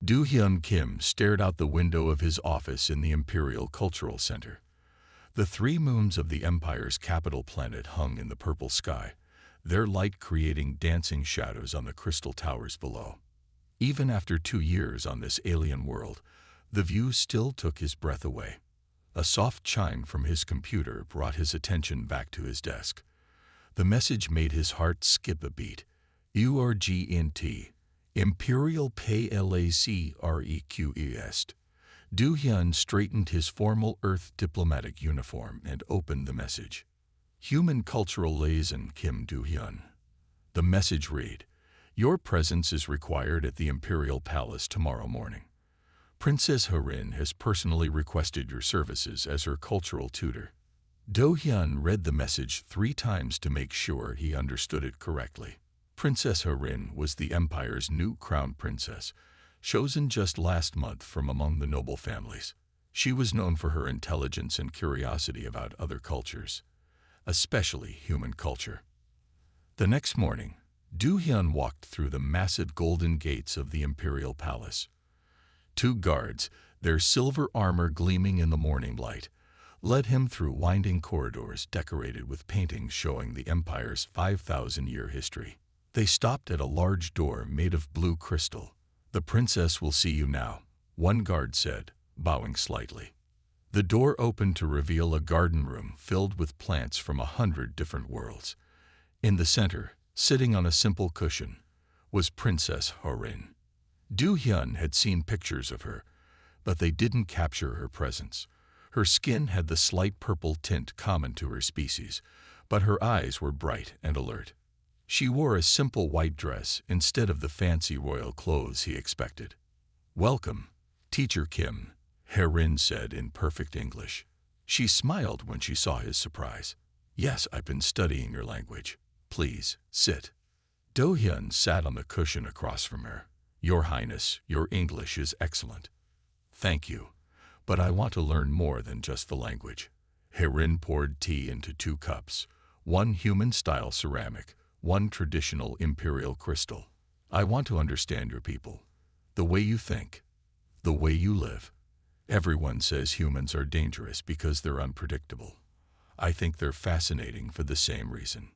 Do-hyun Kim stared out the window of his office in the Imperial Cultural Center. The three moons of the Empire's capital planet hung in the purple sky, their light creating dancing shadows on the crystal towers below. Even after 2 years on this alien world, the view still took his breath away. A soft chime from his computer brought his attention back to his desk. The message made his heart skip a beat. URGNT, Imperial PLACREQEST. Do-hyun straightened his formal Earth diplomatic uniform and opened the message. Human Cultural Liaison Kim Do-hyun. The message read, "Your presence is required at the Imperial Palace tomorrow morning. Princess Harin has personally requested your services as her cultural tutor." Do-hyun read the message 3 times to make sure he understood it correctly. Princess Harin was the Empire's new crown princess, chosen just last month from among the noble families. She was known for her intelligence and curiosity about other cultures, especially human culture. The next morning, Do-hyun walked through the massive golden gates of the Imperial Palace. 2 guards, their silver armor gleaming in the morning light, led him through winding corridors decorated with paintings showing the Empire's 5,000-year history. They stopped at a large door made of blue crystal. "The princess will see you now," one guard said, bowing slightly. The door opened to reveal a garden room filled with plants from 100 different worlds. In the center, sitting on a simple cushion, was Princess Harin. Do-hyun had seen pictures of her, but they didn't capture her presence. Her skin had the slight purple tint common to her species, but her eyes were bright and alert. She wore a simple white dress instead of the fancy royal clothes he expected. "Welcome, Teacher Kim," Harin said in perfect English. She smiled when she saw his surprise. "Yes, I've been studying your language. Please, sit." Do-hyun sat on the cushion across from her. "Your Highness, your English is excellent." "Thank you, but I want to learn more than just the language." Harin poured tea into 2 cups, one human-style ceramic, one traditional imperial crystal. "I want to understand your people, the way you think, the way you live. Everyone says humans are dangerous because they're unpredictable. I think they're fascinating for the same reason."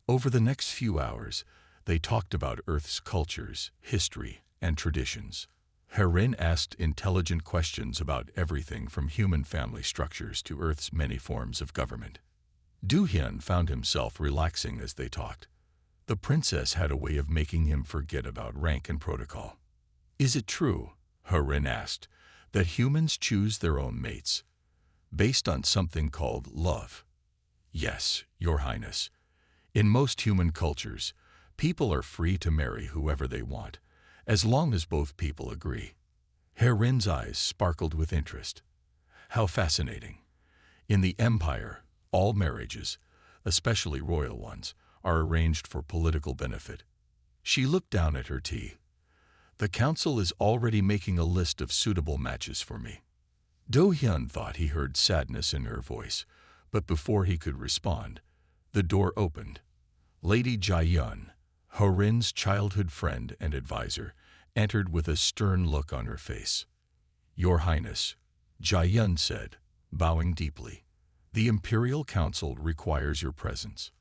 Over the next few hours, they talked about Earth's cultures, history, and traditions. Harin asked intelligent questions about everything from human family structures to Earth's many forms of government. Do-hyun found himself relaxing as they talked. The princess had a way of making him forget about rank and protocol. "Is it true," Harin asked, "that humans choose their own mates, based on something called love?" "Yes, Your Highness. In most human cultures, people are free to marry whoever they want, as long as both people agree." Harin's eyes sparkled with interest. "How fascinating. In the Empire, all marriages, especially royal ones, are arranged for political benefit." She looked down at her tea. "The council is already making a list of suitable matches for me." Do-hyun thought he heard sadness in her voice, but before he could respond, the door opened. Lady Jae-yun, Harin's childhood friend and advisor, entered with a stern look on her face. "Your Highness," Jae-yun said, bowing deeply, "the Imperial Council requires your presence."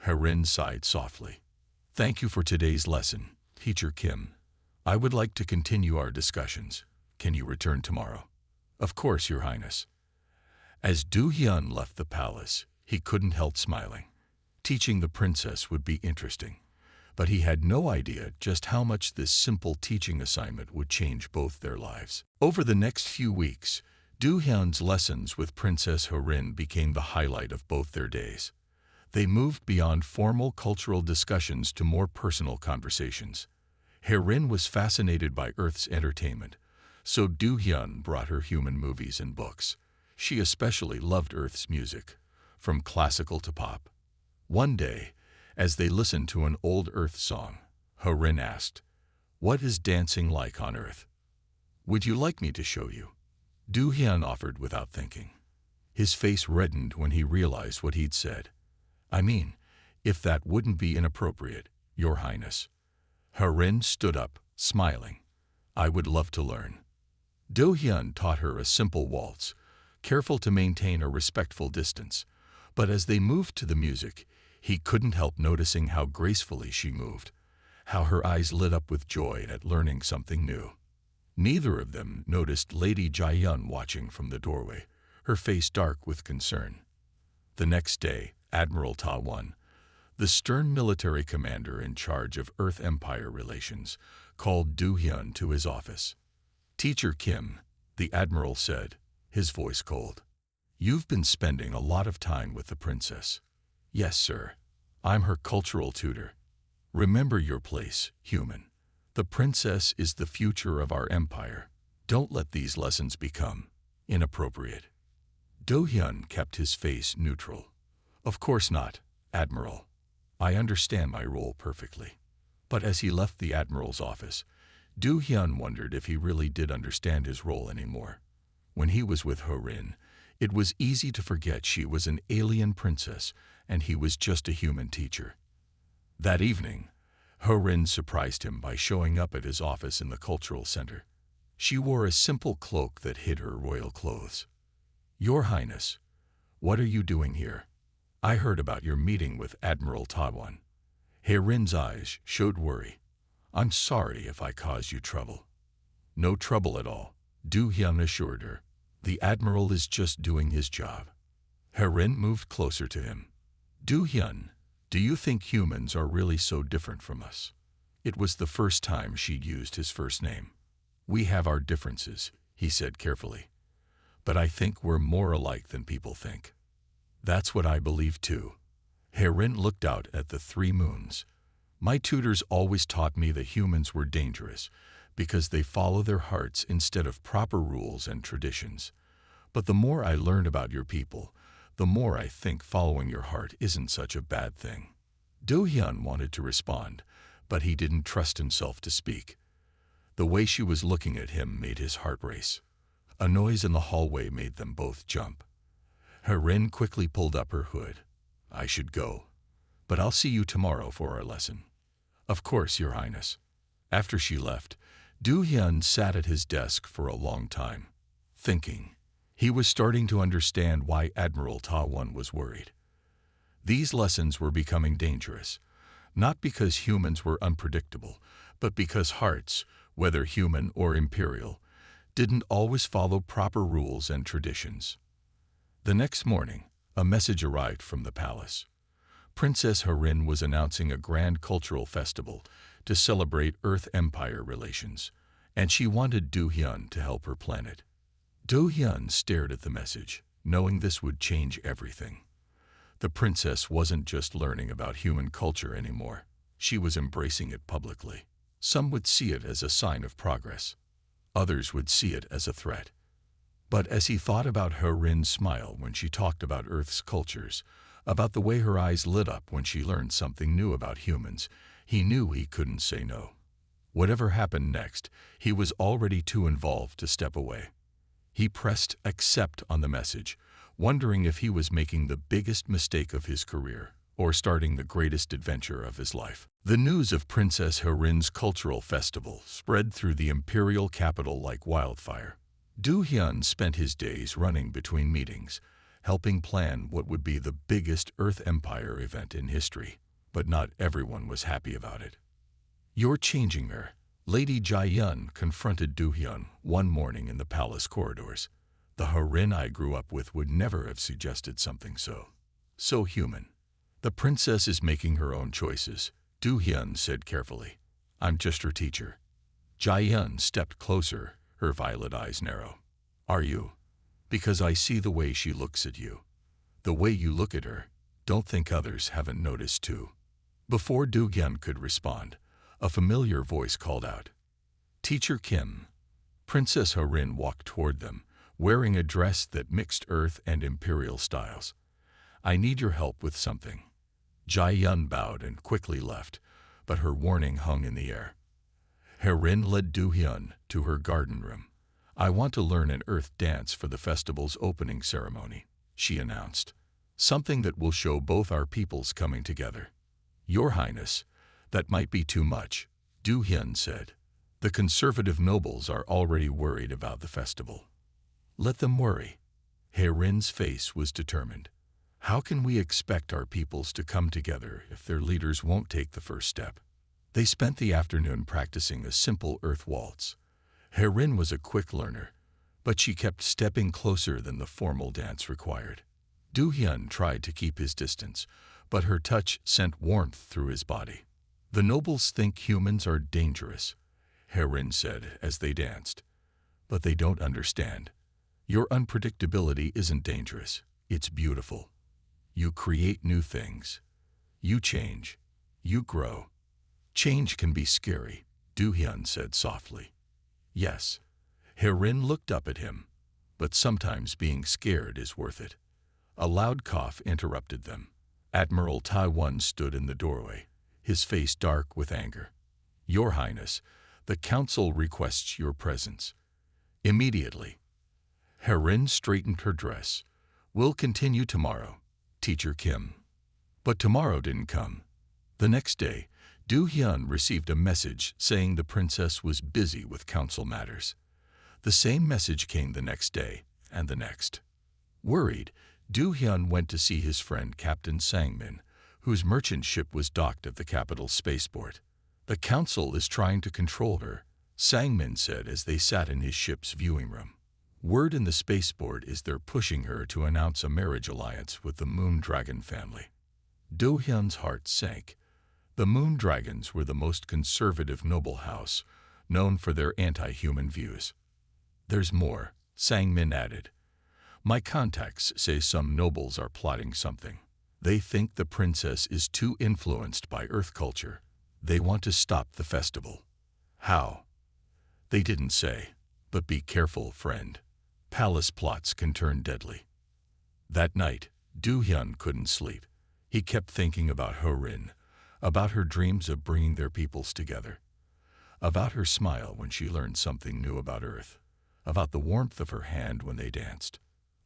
Harin sighed softly. "Thank you for today's lesson, Teacher Kim. I would like to continue our discussions. Can you return tomorrow?" "Of course, Your Highness." As Do-hyun left the palace, he couldn't help smiling. Teaching the princess would be interesting, but he had no idea just how much this simple teaching assignment would change both their lives. Over the next few weeks, Do-hyun's lessons with Princess Harin became the highlight of both their days. They moved beyond formal cultural discussions to more personal conversations. Harin was fascinated by Earth's entertainment, so Do-hyun brought her human movies and books. She especially loved Earth's music, from classical to pop. One day, as they listened to an old Earth song, Harin asked, "What is dancing like on Earth? Would you like me to show you?" Do-hyun offered without thinking. His face reddened when he realized what he'd said. "I mean, if that wouldn't be inappropriate, Your Highness." Harin stood up, smiling. I would love to learn. Do-hyun taught her a simple waltz, careful to maintain a respectful distance. But as they moved to the music, he couldn't help noticing how gracefully she moved, how her eyes lit up with joy at learning something new. Neither of them noticed Lady Jae-hyun watching from the doorway, her face dark with concern. The next day, Admiral Ta-won, the stern military commander in charge of Earth Empire relations, called Do-hyun to his office. "Teacher Kim," the admiral said, his voice cold. "You've been spending a lot of time with the princess." "Yes, sir. I'm her cultural tutor." "Remember your place, human. The princess is the future of our empire. Don't let these lessons become inappropriate." Do-hyun kept his face neutral. "Of course not, Admiral. I understand my role perfectly." But as he left the admiral's office, Do-hyun wondered if he really did understand his role anymore. When he was with Ho-rin, it was easy to forget she was an alien princess and he was just a human teacher. That evening, Ho-rin surprised him by showing up at his office in the cultural center. She wore a simple cloak that hid her royal clothes. "Your Highness, what are you doing here? I heard about your meeting with Admiral Ta-won." Ho-rin's eyes showed worry. "I'm sorry if I caused you trouble." "No trouble at all," Do-hyun assured her. "The Admiral is just doing his job." Ho-rin moved closer to him. "Do-hyun, do you think humans are really so different from us?" It was the first time she'd used his first name. "We have our differences," he said carefully. "But I think we're more alike than people think." "That's what I believe too." Ho-rin looked out at the 3 moons. "My tutors always taught me that humans were dangerous because they follow their hearts instead of proper rules and traditions. But the more I learn about your people, the more I think following your heart isn't such a bad thing." Do-hyun wanted to respond, but he didn't trust himself to speak. The way she was looking at him made his heart race. A noise in the hallway made them both jump. Ho-rin quickly pulled up her hood. "I should go, but I'll see you tomorrow for our lesson." "Of course, Your Highness." After she left, Do-hyun sat at his desk for a long time, thinking. He was starting to understand why Admiral Ta-won was worried. These lessons were becoming dangerous, not because humans were unpredictable, but because hearts, whether human or imperial, didn't always follow proper rules and traditions. The next morning, a message arrived from the palace. Princess Ho-rin was announcing a grand cultural festival to celebrate Earth Empire relations, and she wanted Do-hyun to help her plan it. Do-hyun stared at the message, knowing this would change everything. The princess wasn't just learning about human culture anymore. She was embracing it publicly. Some would see it as a sign of progress. Others would see it as a threat. But as he thought about Ho-rin's smile when she talked about Earth's cultures, about the way her eyes lit up when she learned something new about humans, he knew he couldn't say no. Whatever happened next, he was already too involved to step away. He pressed accept on the message, wondering if he was making the biggest mistake of his career or starting the greatest adventure of his life. The news of Princess Ho-rin's cultural festival spread through the imperial capital like wildfire. Do-hyun spent his days running between meetings, helping plan what would be the biggest Earth Empire event in history. But not everyone was happy about it. "You're changing her," Lady Jae-hyun confronted Do-hyun one morning in the palace corridors. "The Ho-rin I grew up with would never have suggested something so human." "The princess is making her own choices," Do-hyun said carefully. "I'm just her teacher." Jae-hyun stepped closer, her violet eyes narrow. "Are you? Because I see the way she looks at you. The way you look at her. Don't think others haven't noticed too." Before Do-hyun could respond, a familiar voice called out, "Teacher Kim." Princess Ho-rin walked toward them, wearing a dress that mixed Earth and Imperial styles. "I need your help with something." Jae-hyun bowed and quickly left, but her warning hung in the air. Ho-rin led Do-hyun to her garden room. "I want to learn an Earth dance for the festival's opening ceremony," she announced. "Something that will show both our peoples coming together." "Your Highness, that might be too much," Do-hyun said. The conservative nobles are already worried about the festival. Let them worry. Rin's face was determined. How can we expect our peoples to come together if their leaders won't take the first step? They spent the afternoon practicing a simple earth waltz. Rin was a quick learner, but she kept stepping closer than the formal dance required. Du Hyun tried to keep his distance, but her touch sent warmth through his body. The nobles think humans are dangerous, Rin said as they danced. But they don't understand. Your unpredictability isn't dangerous, it's beautiful. You create new things. You change. You grow. Change can be scary, Du Hyun said softly. Yes. Rin looked up at him. But sometimes being scared is worth it. A loud cough interrupted them. Admiral Taiwan stood in the doorway, his face dark with anger. Your Highness, the council requests your presence. Immediately. Rin straightened her dress. We'll continue tomorrow, Teacher Kim. But tomorrow didn't come. The next day, Du Hyun received a message saying the princess was busy with council matters. The same message came the next day and the next. Worried, Du Hyun went to see his friend Captain Sangmin, whose merchant ship was docked at the capital spaceport. The council is trying to control her, Sangmin said as they sat in his ship's viewing room. Word in the spaceport is they're pushing her to announce a marriage alliance with the Moon Dragon family. Do Hyun's heart sank. The Moon Dragons were the most conservative noble house, known for their anti-human views. There's more, Sangmin added. My contacts say some nobles are plotting something. They think the princess is too influenced by Earth culture. They want to stop the festival. How? They didn't say. But be careful, friend. Palace plots can turn deadly. That night, Du Hyun couldn't sleep. He kept thinking about Rin, about her dreams of bringing their peoples together, about her smile when she learned something new about Earth, about the warmth of her hand when they danced.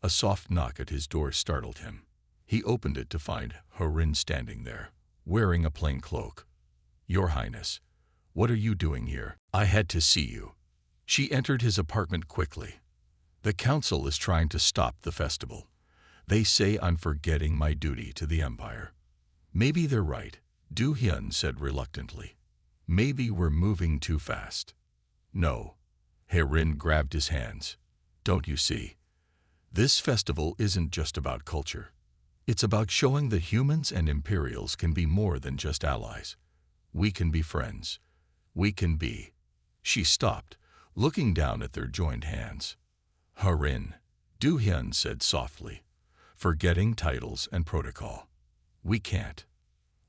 A soft knock at his door startled him. He opened it to find Rin standing there, wearing a plain cloak. Your Highness, what are you doing here? I had to see you. She entered his apartment quickly. The council is trying to stop the festival. They say I'm forgetting my duty to the Empire. Maybe they're right, Du Hyun said reluctantly. Maybe we're moving too fast. No. Rin grabbed his hands. Don't you see? This festival isn't just about culture. It's about showing that humans and Imperials can be more than just allies. We can be friends. We can be. She stopped, looking down at their joined hands. Rin, Du Hyun said softly, forgetting titles and protocol. We can't.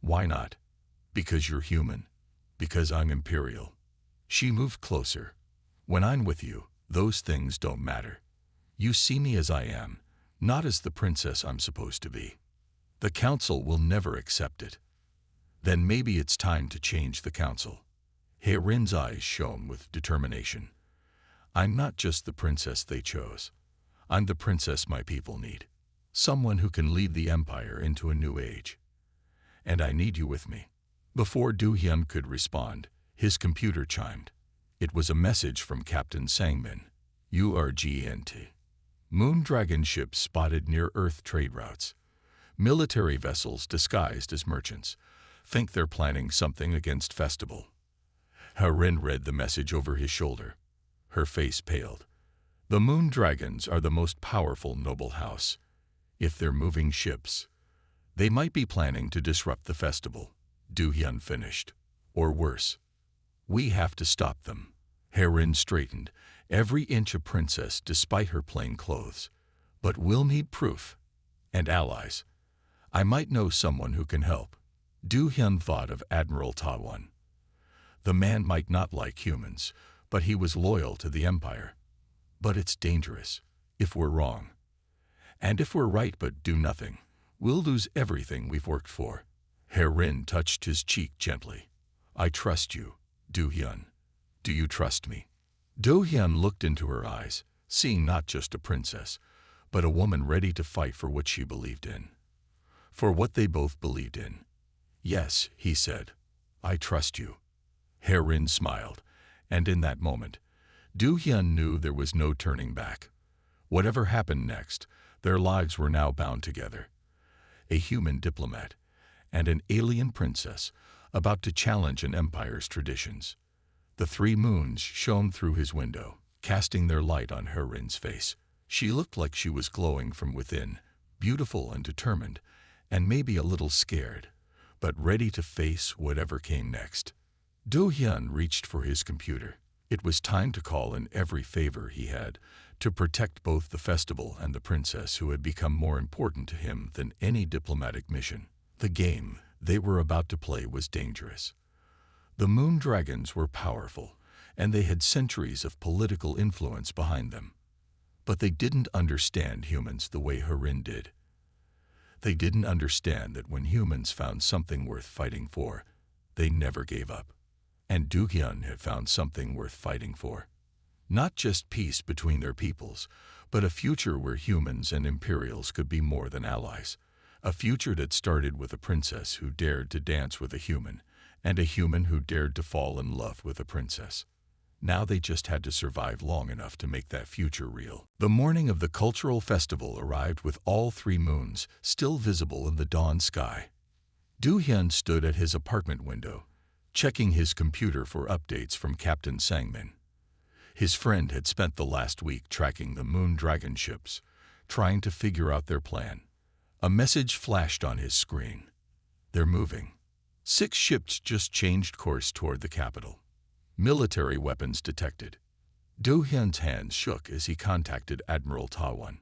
Why not? Because you're human. Because I'm Imperial. She moved closer. When I'm with you, those things don't matter. You see me as I am, not as the princess I'm supposed to be. The council will never accept it. Then maybe it's time to change the council. Rin's eyes shone with determination. I'm not just the princess they chose. I'm the princess my people need. Someone who can lead the empire into a new age. And I need you with me. Before Du Hyun could respond, his computer chimed. It was a message from Captain Sangmin. URGNT. Moon Dragon ships spotted near Earth trade routes. Military vessels disguised as merchants. Think they're planning something against festival. Rin read the message over his shoulder. Her face paled. The Moon Dragons are the most powerful noble house. If they're moving ships, they might be planning to disrupt the festival, Du Hyun finished. Or worse. We have to stop them. Rin straightened, every inch a princess despite her plain clothes. But we'll need proof. And allies. I might know someone who can help. Du Hyun thought of Admiral Taiwan. The man might not like humans, but he was loyal to the Empire. But it's dangerous, if we're wrong. And if we're right but do nothing, we'll lose everything we've worked for. Rin touched his cheek gently. I trust you, Du Hyun. Do you trust me? Du Hyun looked into her eyes, seeing not just a princess, but a woman ready to fight for what she believed in. For what they both believed in. Yes, he said. I trust you. Rin smiled, And in that moment, Do-hyun knew there was no turning back. Whatever happened next, their lives were now bound together. A human diplomat and an alien princess about to challenge an empire's traditions. The three moons shone through his window, casting their light on Herin's face. She looked like she was glowing from within, beautiful and determined, and maybe a little scared, but ready to face whatever came next. Do-hyun reached for his computer. It was time to call in every favor he had to protect both the festival and the princess who had become more important to him than any diplomatic mission. The game they were about to play was dangerous. The moon dragons were powerful, and they had centuries of political influence behind them. But they didn't understand humans the way Herin did. They didn't understand that when humans found something worth fighting for, they never gave up. And Do-hyun had found something worth fighting for. Not just peace between their peoples, but a future where humans and Imperials could be more than allies. A future that started with a princess who dared to dance with a human, and a human who dared to fall in love with a princess. Now they just had to survive long enough to make that future real. The morning of the cultural festival arrived with all three moons still visible in the dawn sky. Do-hyun stood at his apartment window, checking his computer for updates from Captain Sangmin. His friend had spent the last week tracking the moon dragon ships, trying to figure out their plan. A message flashed on his screen. They're moving. 6 ships just changed course toward the capital. Military weapons detected. Do-hyun's hands shook as he contacted Admiral Ta-won.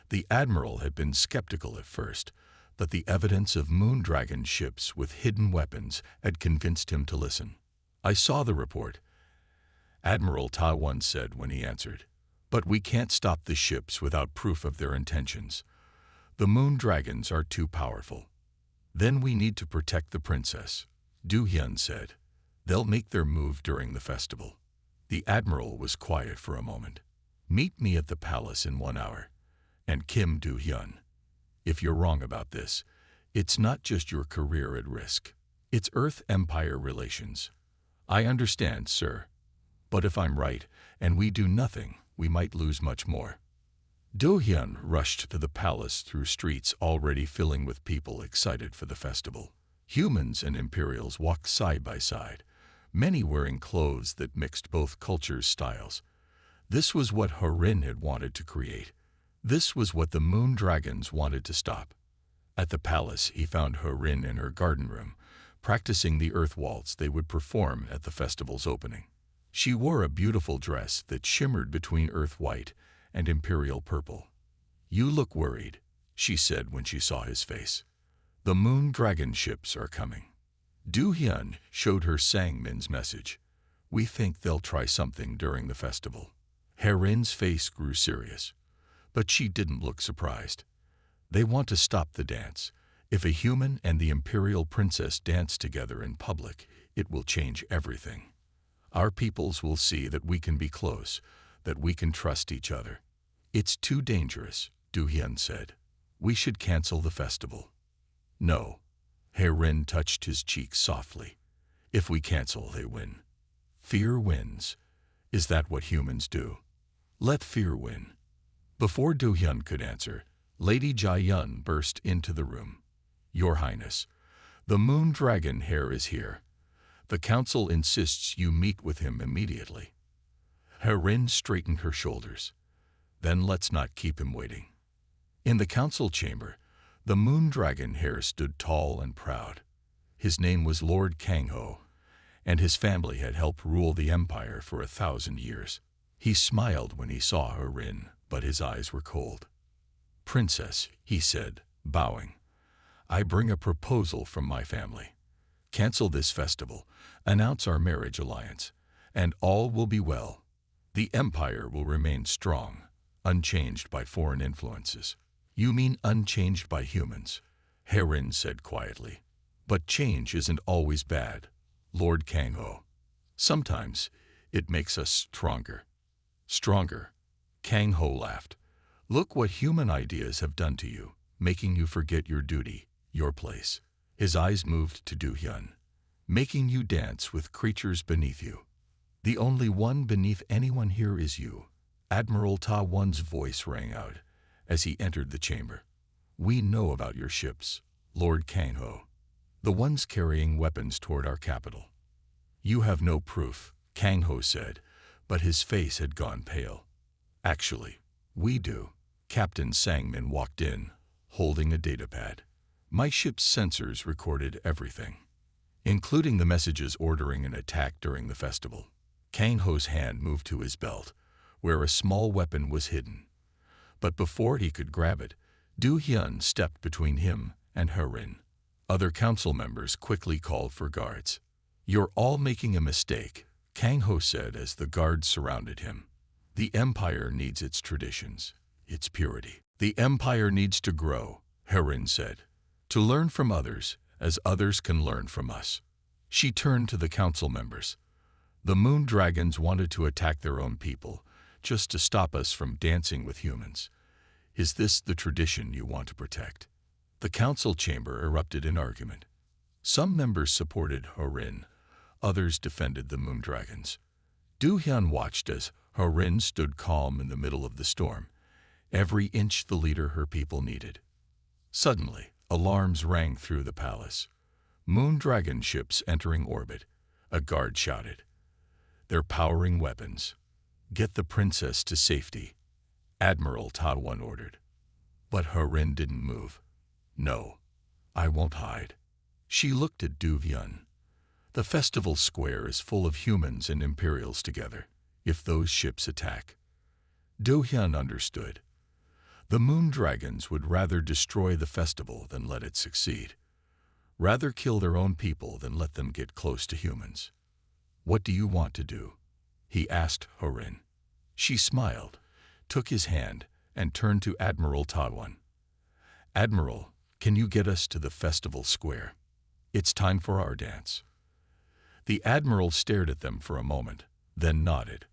The admiral had been skeptical at first, but the evidence of moon dragon ships with hidden weapons had convinced him to listen. I saw the report, Admiral Ta-won said when he answered. But we can't stop the ships without proof of their intentions. The moon dragons are too powerful. Then we need to protect the princess, Do-hyun said. They'll make their move during the festival. The admiral was quiet for a moment. Meet me at the palace in 1 hour. And Kim Do-hyun. If you're wrong about this, it's not just your career at risk. It's Earth-Empire relations. I understand, sir. But if I'm right, and we do nothing, we might lose much more. Do-hyun rushed to the palace through streets already filling with people excited for the festival. Humans and Imperials walked side by side, many wearing clothes that mixed both cultures' styles. This was what Herin had wanted to create. This was what the moon dragons wanted to stop. At the palace, he found Herin in her garden room, practicing the earth waltz they would perform at the festival's opening. She wore a beautiful dress that shimmered between earth white and imperial purple. You look worried, she said when she saw his face. The moon dragon ships are coming. Do-hyun showed her Sangmin's message. We think they'll try something during the festival. Herin's face grew serious, but she didn't look surprised. They want to stop the dance. If a human and the imperial princess dance together in public, it will change everything. Our peoples will see that we can be close, that we can trust each other. It's too dangerous, Do-hyun said. We should cancel the festival. No. Herin touched his cheek softly. If we cancel, they win. Fear wins. Is that what humans do? Let fear win. Before Do-hyun could answer, Lady Jae-yun burst into the room. Your Highness, the moon dragon heir is here. The council insists you meet with him immediately. Herin straightened her shoulders. Then let's not keep him waiting. In the council chamber, the moon dragon heir stood tall and proud. His name was Lord Kang-ho, and his family had helped rule the empire for 1,000 years. He smiled when he saw Herin, but his eyes were cold. Princess, he said, bowing, I bring a proposal from my family. Cancel this festival, announce our marriage alliance, and all will be well. The empire will remain strong, unchanged by foreign influences. You mean unchanged by humans, Herin said quietly. But change isn't always bad, Lord Kang-ho. Sometimes it makes us stronger. Stronger, Kang-ho laughed. Look what human ideas have done to you, making you forget your duty, your place. His eyes moved to Do-hyun. Making you dance with creatures beneath you. The only one beneath anyone here is you. Admiral Ta One's voice rang out as he entered the chamber. We know about your ships, Lord Kang Ho, the ones carrying weapons toward our capital. You have no proof, Kang Ho said, but his face had gone pale. Actually, we do. Captain Sangmin walked in, holding a datapad. My ship's sensors recorded everything, including the messages ordering an attack during the festival. Kang Ho's hand moved to his belt, where a small weapon was hidden. But before he could grab it, Du Hyun stepped between him and Herin. Other council members quickly called for guards. You're all making a mistake, Kang Ho said as the guards surrounded him. The Empire needs its traditions, its purity. The Empire needs to grow, Herin said, to learn from others as others can learn from us. She turned to the council members. The Moon Dragons wanted to attack their own people, just to stop us from dancing with humans. Is this the tradition you want to protect? The council chamber erupted in argument. Some members supported Herin, others defended the Moon Dragons. Du Hyun watched as Herin stood calm in the middle of the storm, every inch the leader her people needed. Suddenly, alarms rang through the palace. Moon Dragon ships entering orbit. A guard shouted. They're powering weapons. Get the princess to safety, Admiral Ta One ordered. But Herin didn't move. No, I won't hide. She looked at Du Hyun. The festival square is full of humans and Imperials together. If those ships attack. Du Hyun understood. The Moon Dragons would rather destroy the festival than let it succeed. Rather kill their own people than let them get close to humans. What do you want to do? He asked Herin. She smiled, took his hand, and turned to Admiral Ta One. Admiral, can you get us to the festival square? It's time for our dance. The Admiral stared at them for a moment, then nodded.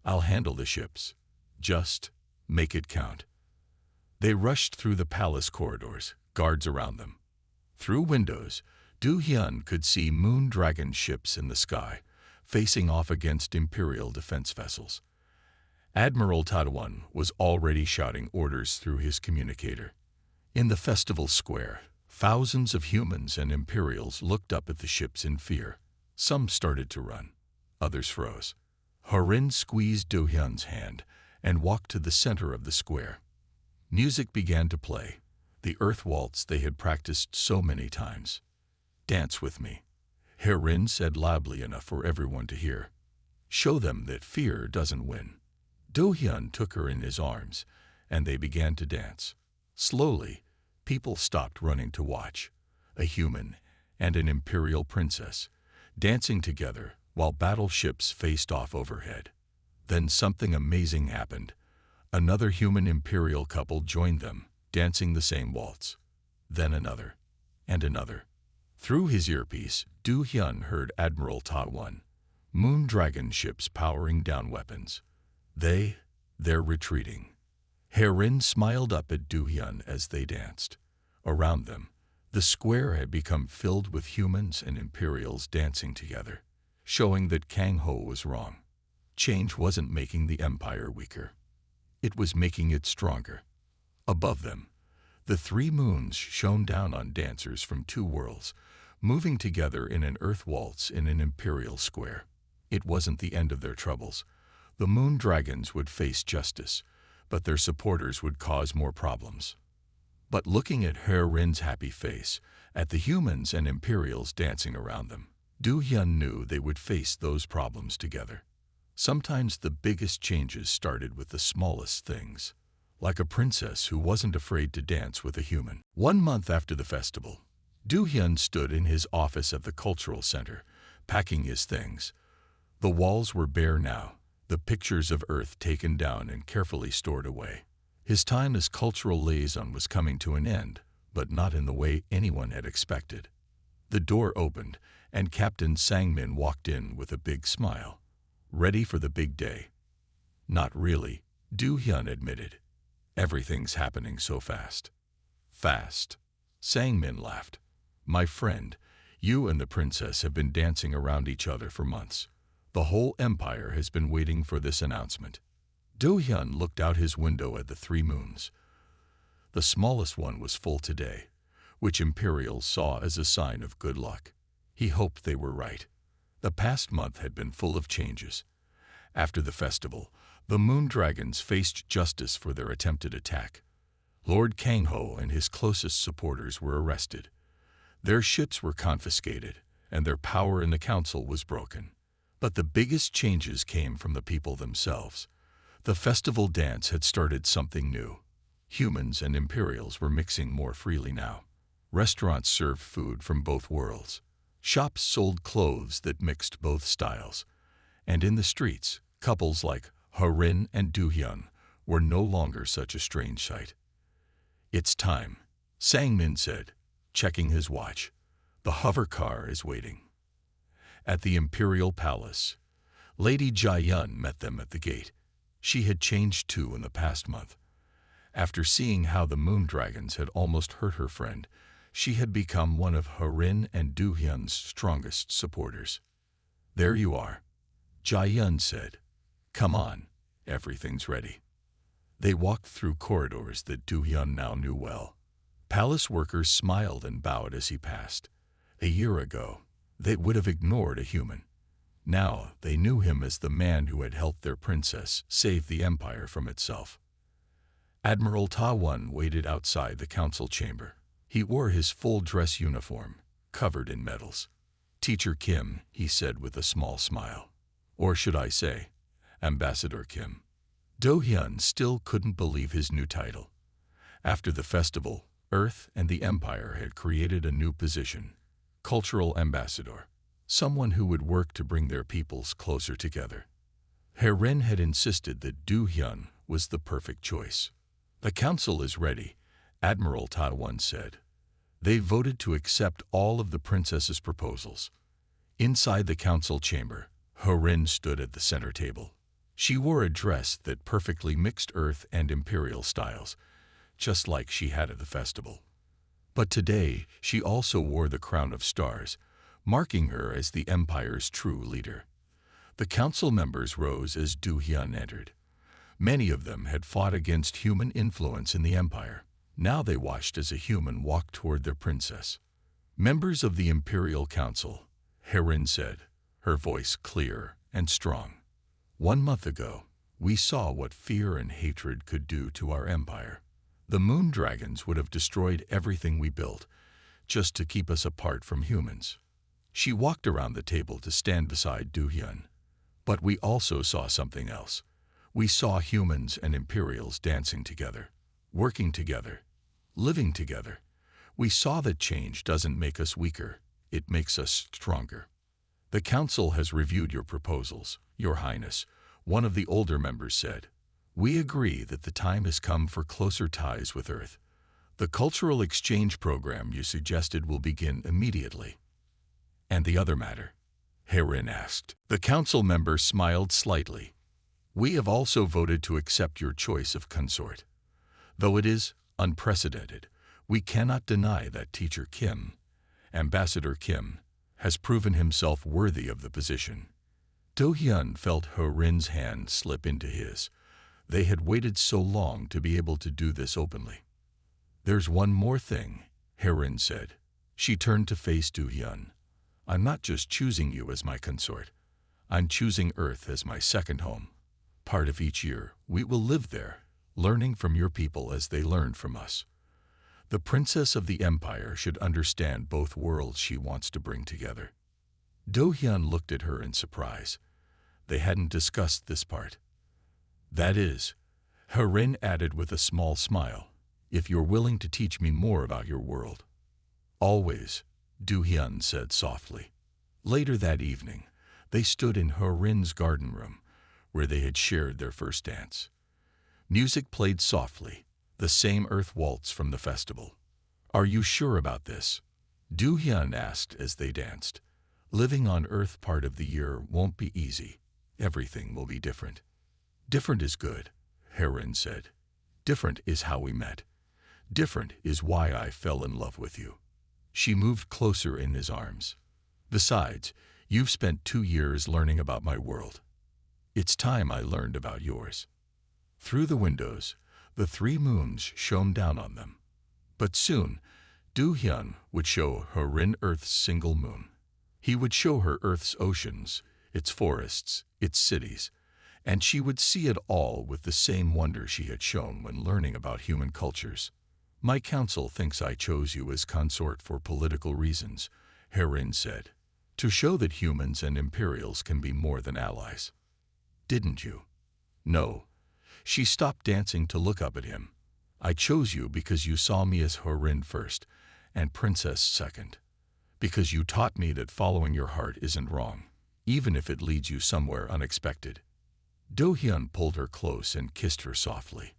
I'll handle the ships. Just make it count. They rushed through the palace corridors, guards around them. Through windows, Du Hyun could see Moon Dragon ships in the sky, facing off against Imperial defense vessels. Admiral Ta One was already shouting orders through his communicator. In the festival square, thousands of humans and Imperials looked up at the ships in fear. Some started to run, others froze. Herin squeezed Du Hyun's hand and walked to the center of the square. Music began to play, the earth waltz they had practiced so many times. Dance with me, Herin said loudly enough for everyone to hear. Show them that fear doesn't win. Du Hyun took her in his arms, and they began to dance. Slowly, people stopped running to watch. A human and an Imperial princess, dancing together while battleships faced off overhead. Then something amazing happened. Another human Imperial couple joined them, dancing the same waltz. Then another, and another. Through his earpiece, Du Hyun heard Admiral Ta One. Moon Dragon ships powering down weapons. They're retreating. Herin smiled up at Du Hyun as they danced. Around them, the square had become filled with humans and Imperials dancing together, showing that Kang Ho was wrong. Change wasn't making the Empire weaker. It was making it stronger. Above them, the three moons shone down on dancers from two worlds, moving together in an earth waltz in an Imperial square. It wasn't the end of their troubles. The Moon Dragons would face justice, but their supporters would cause more problems. But looking at Herin's happy face, at the humans and Imperials dancing around them, Du Hyun knew they would face those problems together. Sometimes the biggest changes started with the smallest things, like a princess who wasn't afraid to dance with a human. 1 month after the festival, Du Hyun stood in his office at the cultural center, packing his things. The walls were bare now, the pictures of Earth taken down and carefully stored away. His time as cultural liaison was coming to an end, but not in the way anyone had expected. The door opened, and Captain Sangmin walked in with a big smile. Ready for the big day? Not really, Du Hyun admitted. Everything's happening so fast. Fast. Sangmin laughed. My friend, you and the princess have been dancing around each other for months. The whole empire has been waiting for this announcement. Do-hyun looked out his window at the 3 moons. The smallest one was full today, which Imperials saw as a sign of good luck. He hoped they were right. The past month had been full of changes. After the festival, the Moon Dragons faced justice for their attempted attack. Lord Kangho and his closest supporters were arrested. Their ships were confiscated, and their power in the council was broken. But the biggest changes came from the people themselves. The festival dance had started something new. Humans and Imperials were mixing more freely now. Restaurants served food from both worlds. Shops sold clothes that mixed both styles. And in the streets, couples like Harin and Do-hyun were no longer such a strange sight. "It's time," Sang-min said, checking his watch. "The hover car is waiting." At the Imperial Palace, Lady Jae-yun met them at the gate. She had changed too in the past month. After seeing how the Moon Dragons had almost hurt her friend, she had become one of Harin and Do-hyun's strongest supporters. "There you are," Jae-yun said. "Come on, everything's ready." They walked through corridors that Do-hyun now knew well. Palace workers smiled and bowed as he passed. A year ago, they would have ignored a human. Now they knew him as the man who had helped their princess save the empire from itself. Admiral Ta-won waited outside the council chamber. He wore his full dress uniform, covered in medals. "Teacher Kim," he said with a small smile. Or should I say, Ambassador Kim. Do-hyun still couldn't believe his new title. After the festival, Earth and the Empire had created a new position, Cultural Ambassador, someone who would work to bring their peoples closer together. Harin had insisted that Do-hyun was the perfect choice. "The council is ready," Admiral Ta-won said. They voted to accept all of the princess's proposals. Inside the council chamber, Harin stood at the center table. She wore a dress that perfectly mixed Earth and Imperial styles, just like she had at the festival. But today, she also wore the crown of stars, marking her as the Empire's true leader. The council members rose as Do-hyun entered. Many of them had fought against human influence in the Empire. Now they watched as a human walked toward their princess. "Members of the Imperial Council," Harin said, her voice clear and strong. "1 month ago, we saw what fear and hatred could do to our empire. The Moon Dragons would have destroyed everything we built, just to keep us apart from humans." She walked around the table to stand beside Do-hyun. "But we also saw something else. We saw humans and Imperials dancing together, working together, living together. We saw that change doesn't make us weaker, it makes us stronger." "The council has reviewed your proposals, Your Highness," one of the older members said. "We agree that the time has come for closer ties with Earth. The cultural exchange program you suggested will begin immediately." "And the other matter?" Harin asked. The council member smiled slightly. "We have also voted to accept your choice of consort. Though it is unprecedented, we cannot deny that Teacher Kim, Ambassador Kim, has proven himself worthy of the position." Do-hyun felt Harin's hand slip into his. They had waited so long to be able to do this openly. "There's one more thing," Harin said. She turned to face Do-hyun. "I'm not just choosing you as my consort. I'm choosing Earth as my second home. Part of each year, we will live there, learning from your people as they learned from us. The princess of the Empire should understand both worlds she wants to bring together." Do-hyun looked at her in surprise. They hadn't discussed this part. "That is," Harin added with a small smile, "if you're willing to teach me more about your world." "Always," Do-hyun said softly. Later that evening, they stood in Harin's garden room, where they had shared their first dance. Music played softly, the same Earth waltz from the festival. "Are you sure about this?" Do-hyun asked as they danced. "Living on Earth part of the year won't be easy. Everything will be different." "Different is good," Harin said. "Different is how we met. Different is why I fell in love with you." She moved closer in his arms. "Besides, You've spent 2 years learning about my world. It's time I learned about yours." Through the windows, the 3 moons shone down on them. But soon, Do-hyun would show Harin Earth's single moon. He would show her Earth's oceans, its forests, its cities, and she would see it all with the same wonder she had shown when learning about human cultures. "My council thinks I chose you as consort for political reasons," Harin said, "to show that humans and Imperials can be more than allies." "Didn't you?" "No." She stopped dancing to look up at him. "I chose you because you saw me as Harin first, and Princess second. Because you taught me that following your heart isn't wrong, even if it leads you somewhere unexpected." Do-hyun pulled her close and kissed her softly.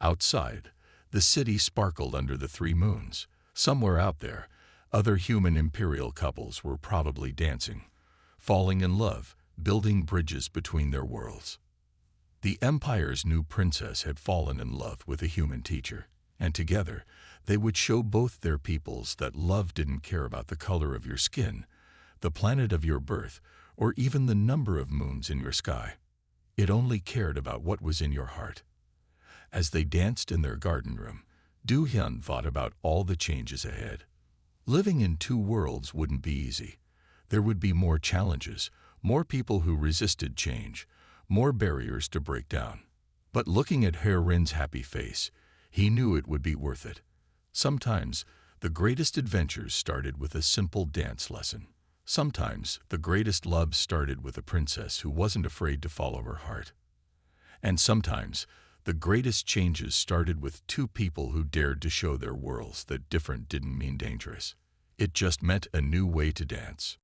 Outside, the city sparkled under the 3 moons. Somewhere out there, other human Imperial couples were probably dancing, falling in love, building bridges between their worlds. The Empire's new princess had fallen in love with a human teacher, and together they would show both their peoples that love didn't care about the color of your skin, the planet of your birth, or even the number of moons in your sky. It only cared about what was in your heart. As they danced in their garden room, Do-hyun thought about all the changes ahead. Living in 2 worlds wouldn't be easy. There would be more challenges, more people who resisted change, more barriers to break down. But looking at Harin's happy face, he knew it would be worth it. Sometimes, the greatest adventures started with a simple dance lesson. Sometimes, the greatest love started with a princess who wasn't afraid to follow her heart. And sometimes, the greatest changes started with 2 people who dared to show their worlds that different didn't mean dangerous. It just meant a new way to dance.